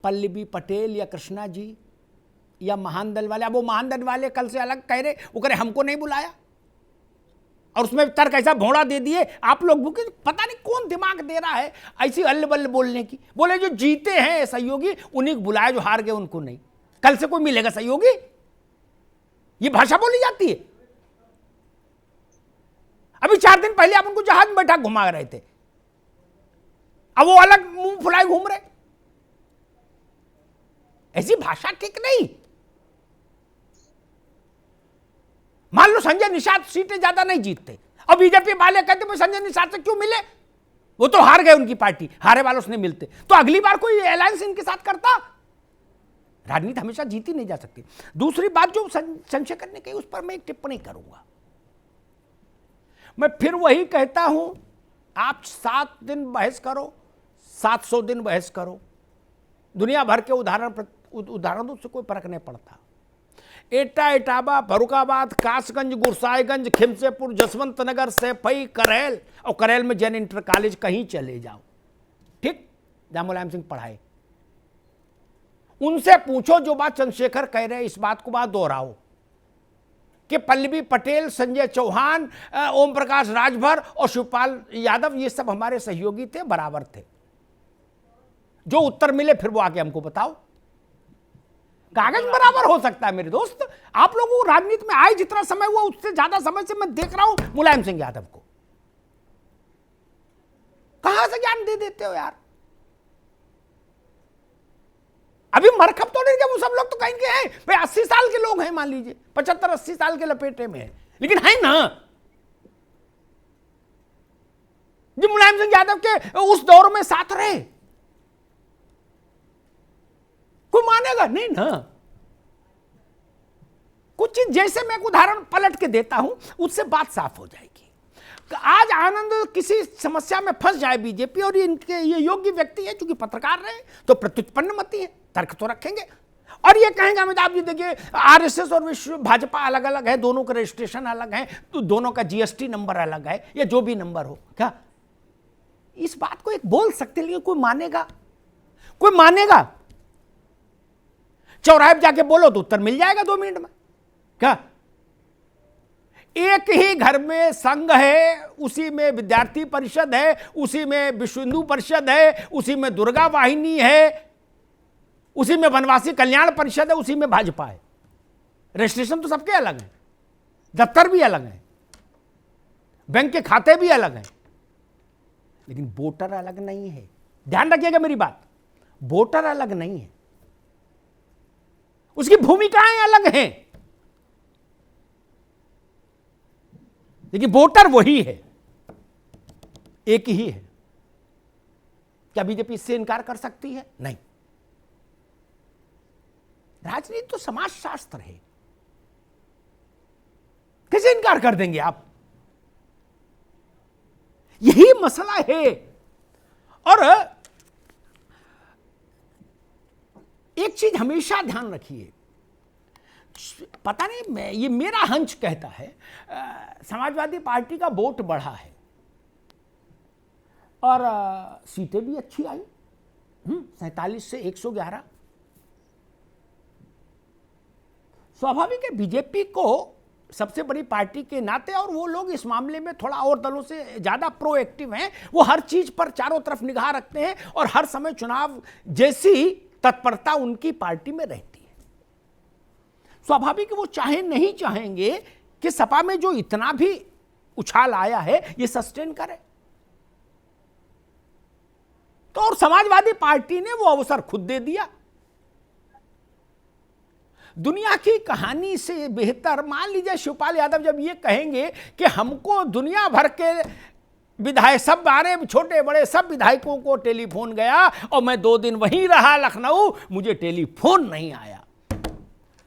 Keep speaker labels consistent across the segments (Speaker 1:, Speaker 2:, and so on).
Speaker 1: पल्लवी पटेल या कृष्णा जी या महान दल वाले, अब वो महान दल वाले कल से अलग कह रहे, वो कह रहे हमको नहीं बुलाया, और उसमें तर्क ऐसा भोंड़ा दे दिए आप लोग भूखे। पता नहीं कौन दिमाग दे रहा है ऐसी अल्ल बल्ल बोलने की। बोले जो जीते हैं सहयोगी उन्हीं को बुलाया, जो हार गए उनको नहीं। कल से कोई मिलेगा सहयोगी? ये भाषा बोली जाती है? अभी 4 दिन पहले आप उनको जहाज में बैठा घुमा रहे थे, अब वो अलग मुंह फुलाए घूम रहे। ऐसी भाषा ठीक नहीं। मान लो संजय निषाद सीटें ज्यादा नहीं जीतते, अब बीजेपी वाले कहते संजय निषाद से क्यों मिले, वो तो हार गए, उनकी पार्टी हारे वालों से नहीं मिलते, तो अगली बार कोई अलायंस इनके साथ करता। राजनीति हमेशा जीती नहीं जा सकती। दूसरी बात जो चंद्रशेखर ने कही उस पर मैं एक टिप्पणी करूंगा। मैं फिर वही कहता हूं, आप 7 दिन बहस करो, 700 दिन बहस करो, दुनिया भर के उदाहरणों से कोई फर्क नहीं पड़ता। एटा, इटावा, फरुखाबाद, कासगंज, गुरसाईगंज, खिमसेपुर, जसवंत नगर, सैफई, करेल, और करेल में जैन इंटर कॉलेज कहीं चले जाओ, ठीक, जहां मुलायम सिंह पढ़ाए, उनसे पूछो जो बात चंद्रशेखर कह रहे हैं, इस बात को बात दोहराओ कि पल्लवी पटेल, संजय चौहान, ओम प्रकाश राजभर और शिवपाल यादव ये सब हमारे सहयोगी थे, बराबर थे। जो उत्तर मिले फिर वो आके हमको बताओ। कागज बराबर हो सकता है मेरे दोस्त। आप लोगों को राजनीति में आए जितना समय हुआ उससे ज्यादा समय से मैं देख रहा हूं मुलायम सिंह यादव को। कहां से ज्ञान दे देते हो यार? अभी मरखब तो नहीं, जब वो सब लोग तो कहेंगे हैं भाई 80 साल के लोग हैं, मान लीजिए 75-80 साल के लपेटे में है, लेकिन है ना जी मुलायम सिंह यादव के उस दौर में साथ रहे। कोई मानेगा नहीं ना। कुछ चीज जैसे मैं एक उदाहरण पलट के देता हूं उससे बात साफ हो जाएगी। आज आनंद किसी समस्या में फंस जाए बीजेपी, और ये योग्य व्यक्ति है क्योंकि पत्रकार रहे तो प्रत्युत्पन्न मती है, तर्क तो रखेंगे, और ये कहेंगे अमिताभ जी देखिए आरएसएस और विश्व भाजपा अलग अलग है, दोनों का रजिस्ट्रेशन अलग है, तो दोनों का जीएसटी नंबर अलग है, या जो भी नंबर हो। क्या इस बात को एक बोल सकते, लेकिन कोई मानेगा? कोई मानेगा? चौराहे पे जाके बोलो तो उत्तर मिल जाएगा 2 मिनट में। क्या एक ही घर में संघ है, उसी में विद्यार्थी परिषद है, उसी में विश्व हिंदू परिषद है, उसी में दुर्गा वाहिनी है, उसी में वनवासी कल्याण परिषद है, उसी में भाजपा है। रजिस्ट्रेशन तो सबके अलग है, दफ्तर भी अलग है, बैंक के खाते भी अलग हैं, लेकिन वोटर अलग नहीं है। ध्यान रखिएगा मेरी बात, वोटर अलग नहीं है, उसकी भूमिकाएं अलग हैं, लेकिन वोटर वही है, एक ही है। क्या बीजेपी इससे इनकार कर सकती है? नहीं। राजनीति तो समाजशास्त्र है, कैसे इनकार कर देंगे आप? यही मसला है। और एक चीज हमेशा ध्यान रखिए, पता नहीं ये मेरा हंच कहता है, समाजवादी पार्टी का वोट बढ़ा है और सीटें भी अच्छी आई, 47 से 111। स्वाभाविक है बीजेपी को सबसे बड़ी पार्टी के नाते, और वो लोग इस मामले में थोड़ा और दलों से ज्यादा प्रोएक्टिव हैं, वो हर चीज पर चारों तरफ निगाह रखते हैं और हर समय चुनाव जैसी तत्परता उनकी पार्टी में रहती है। स्वाभाविक वो चाहे नहीं चाहेंगे कि सपा में जो इतना भी उछाल आया है ये सस्टेन करे, तो और समाजवादी पार्टी ने वो अवसर खुद दे दिया। दुनिया की कहानी से बेहतर, मान लीजिए शिवपाल यादव जब ये कहेंगे कि हमको दुनिया भर के विधायक सब बारे छोटे बड़े सब विधायकों को टेलीफोन गया और मैं 2 दिन वहीं रहा लखनऊ, मुझे टेलीफोन नहीं आया,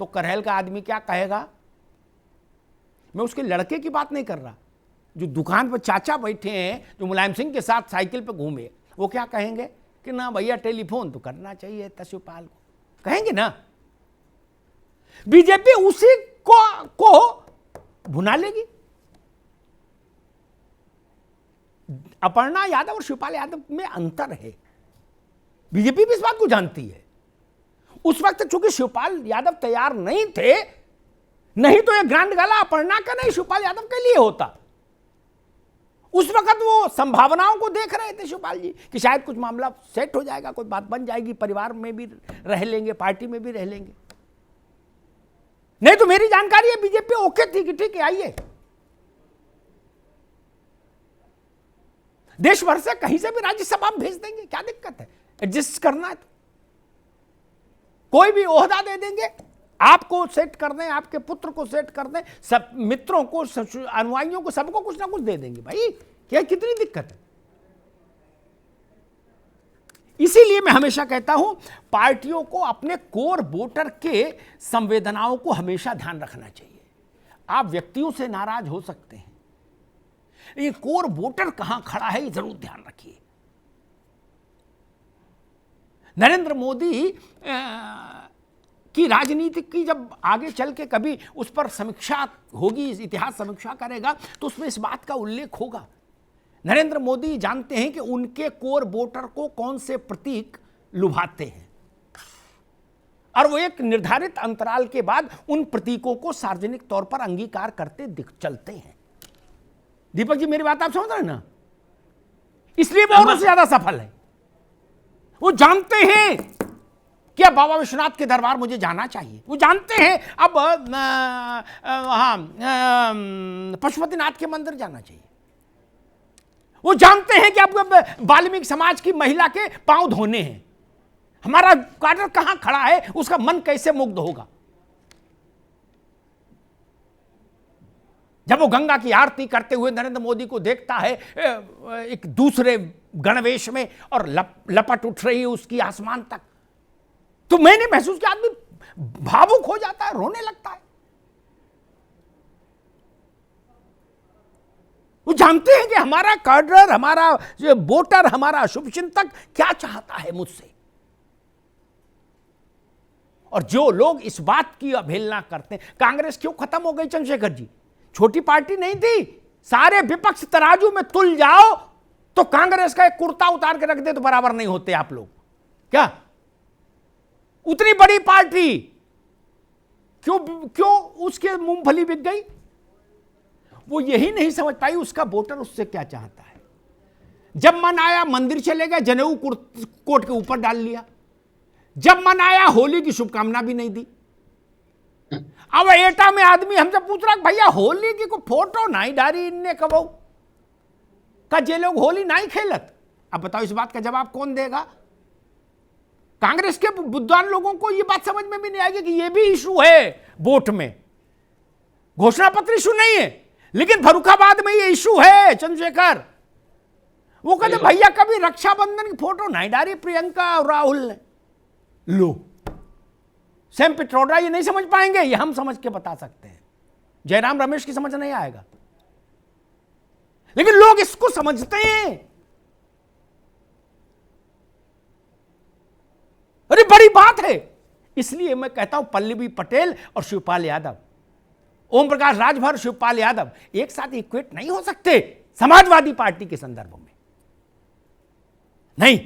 Speaker 1: तो करेल का आदमी क्या कहेगा? मैं उसके लड़के की बात नहीं कर रहा, जो दुकान पर चाचा बैठे हैं जो मुलायम सिंह के साथ साइकिल पर घूमे, वो क्या कहेंगे कि ना भैया टेलीफोन तो करना चाहिए शिवपाल को, कहेंगे ना। बीजेपी उसी को भुना लेगी। अपर्णा यादव और शिवपाल यादव में अंतर है, बीजेपी भी इस बात को जानती है। उस वक्त चूंकि शिवपाल यादव तैयार नहीं थे, नहीं तो ये ग्रांड गाला अपर्णा का नहीं शिवपाल यादव के लिए होता। उस वक्त वो संभावनाओं को देख रहे थे शिवपाल जी कि शायद कुछ मामला सेट हो जाएगा, कोई बात बन जाएगी, परिवार में भी रह लेंगे, पार्टी में भी रह लेंगे। नहीं तो मेरी जानकारी है बीजेपी ओके थी कि ठीक है आइए, देश भर से कहीं से भी राज्यसभा में भेज देंगे, क्या दिक्कत है, एडजस्ट करना है तो कोई भी ओहदा दे देंगे, आपको सेट कर दें, आपके पुत्र को सेट कर दें, सब मित्रों को, अनुयायियों को, सबको कुछ ना कुछ दे देंगे भाई, क्या कितनी दिक्कत है। इसीलिए मैं हमेशा कहता हूं पार्टियों को अपने कोर वोटर के संवेदनाओं को हमेशा ध्यान रखना चाहिए। आप व्यक्तियों से नाराज हो सकते हैं, ये कोर वोटर कहां खड़ा है ये जरूर ध्यान रखिए। नरेंद्र मोदी की राजनीति की जब आगे चल के कभी उस पर समीक्षा होगी, इतिहास समीक्षा करेगा तो उसमें इस बात का उल्लेख होगा। नरेंद्र मोदी जानते हैं कि उनके कोर वोटर को कौन से प्रतीक लुभाते हैं और वो एक निर्धारित अंतराल के बाद उन प्रतीकों को सार्वजनिक तौर पर अंगीकार करते चलते हैं। दीपक जी मेरी बात आप समझ रहे हैं ना, इसलिए वो और ज्यादा सफल है। वो जानते हैं कि अब बाबा विश्वनाथ के दरबार मुझे जाना चाहिए, वो जानते हैं अब वहां पशुपतिनाथ के मंदिर जाना चाहिए, वो जानते हैं कि अब वाल्मीकि समाज की महिला के पांव धोने हैं, हमारा काडर कहां खड़ा है, उसका मन कैसे मुग्ध होगा। जब वो गंगा की आरती करते हुए नरेंद्र मोदी को देखता है एक दूसरे गणवेश में और लपट उठ रही है उसकी आसमान तक, तो मैंने महसूस किया आदमी भावुक हो जाता है, रोने लगता है। वो जानते हैं कि हमारा कैडर, हमारा वोटर, हमारा शुभचिंतक क्या चाहता है मुझसे। और जो लोग इस बात की अवहेलना करते हैं, कांग्रेस क्यों खत्म हो गई चंद्रशेखर जी, छोटी पार्टी नहीं थी, सारे विपक्ष तराजू में तुल जाओ तो कांग्रेस का एक कुर्ता उतार के रख दे तो बराबर नहीं होते आप लोग। क्या उतनी बड़ी पार्टी क्यों उसके मूंगफली बिक गई? वो यही नहीं समझ पाई उसका वोटर उससे क्या चाहता है। जब मन आया मंदिर चले गए, जनेऊ कोट के ऊपर डाल लिया, जब मन आया होली की शुभकामना भी नहीं दी। अब एटा में आदमी हमसे पूछ रहा भैया होली की कोई फोटो नहीं डाली इनने कबो का, जे लोग होली नहीं खेलत। अब बताओ इस बात का जवाब कौन देगा? कांग्रेस के बुद्धिमान लोगों को यह बात समझ में भी नहीं आएगी कि यह भी इशू है वोट में, घोषणा पत्र इशू नहीं है लेकिन फर्रुखाबाद में ये इशू है चंद्रशेखर। वो कहते भैया कभी रक्षाबंधन की फोटो नहीं डाली प्रियंका और राहुल ने। लो सैम पिट्रोडा ये नहीं समझ पाएंगे, ये हम समझ के बता सकते हैं, जयराम रमेश की समझ नहीं आएगा, लेकिन लोग इसको समझते हैं। अरे बड़ी बात है। इसलिए मैं कहता हूं पल्लवी पटेल और शिवपाल यादव, ओम प्रकाश राजभर, शिवपाल यादव एक साथ इक्वेट नहीं हो सकते समाजवादी पार्टी के संदर्भ में। नहीं,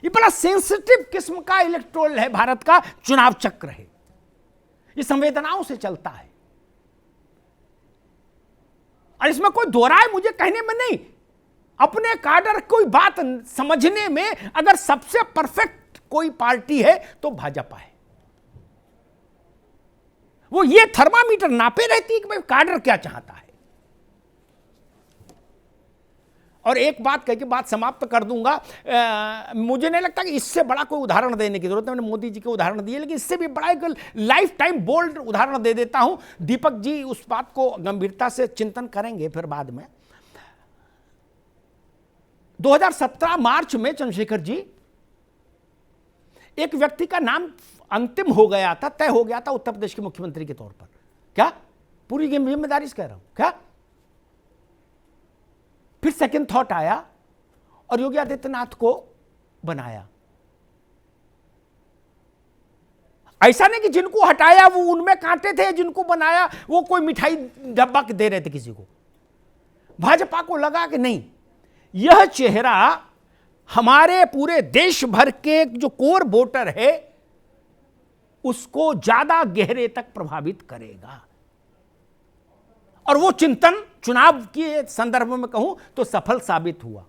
Speaker 1: ये बड़ा सेंसिटिव किस्म का इलेक्टोरल है, भारत का चुनाव चक्र है, ये संवेदनाओं से चलता है और इसमें कोई दो राय मुझे कहने में नहीं। अपने काडर कोई बात समझने में अगर सबसे परफेक्ट कोई पार्टी है तो भाजपा है। वो ये थर्मामीटर नापे रहती है कि भाई काडर क्या चाहता है। और एक बात कह के बात समाप्त कर दूंगा, मुझे नहीं लगता कि इससे बड़ा कोई उदाहरण देने की जरूरत है। मैंने मोदी जी के उदाहरण दिए, लेकिन इससे भी बड़ा एक लाइफ टाइम बोल्ड उदाहरण दे देता हूं। दीपक जी उस बात को गंभीरता से चिंतन करेंगे फिर बाद में। 2017 मार्च में चंद्रशेखर जी एक व्यक्ति का नाम अंतिम हो गया था, तय हो गया था उत्तर प्रदेश के मुख्यमंत्री के तौर पर। क्या पूरी जिम्मेदारी से कह रहा हूं क्या? फिर सेकंड थॉट आया और योगी आदित्यनाथ को बनाया। ऐसा नहीं कि जिनको हटाया वो उनमें कांटे थे, जिनको बनाया वो कोई मिठाई डब्बा दे रहे थे किसी को। भाजपा को लगा कि नहीं, यह चेहरा हमारे पूरे देश भर के जो कोर वोटर है उसको ज्यादा गहरे तक प्रभावित करेगा। और वो चिंतन चुनाव के संदर्भ में कहूं तो सफल साबित हुआ।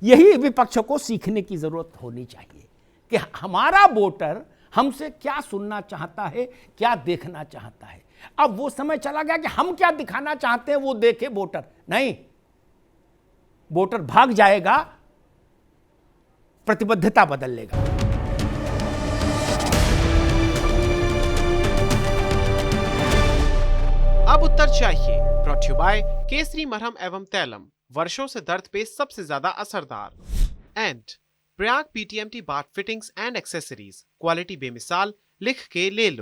Speaker 1: यही विपक्ष को सीखने की जरूरत होनी चाहिए कि हमारा वोटर हमसे क्या सुनना चाहता है, क्या देखना चाहता है। अब वो समय चला गया कि हम क्या दिखाना चाहते हैं वो देखे वोटर, नहीं, वोटर भाग जाएगा, प्रतिबद्धता बदल लेगा।
Speaker 2: अब उत्तर चाहिए, ब्रॉट यू बाय केसरी मरहम एवं तैलम, वर्षों से दर्द पे सबसे ज्यादा असरदार, and Prayag PTMT bath fittings and accessories, quality बेमिसाल, लिख के ले लो।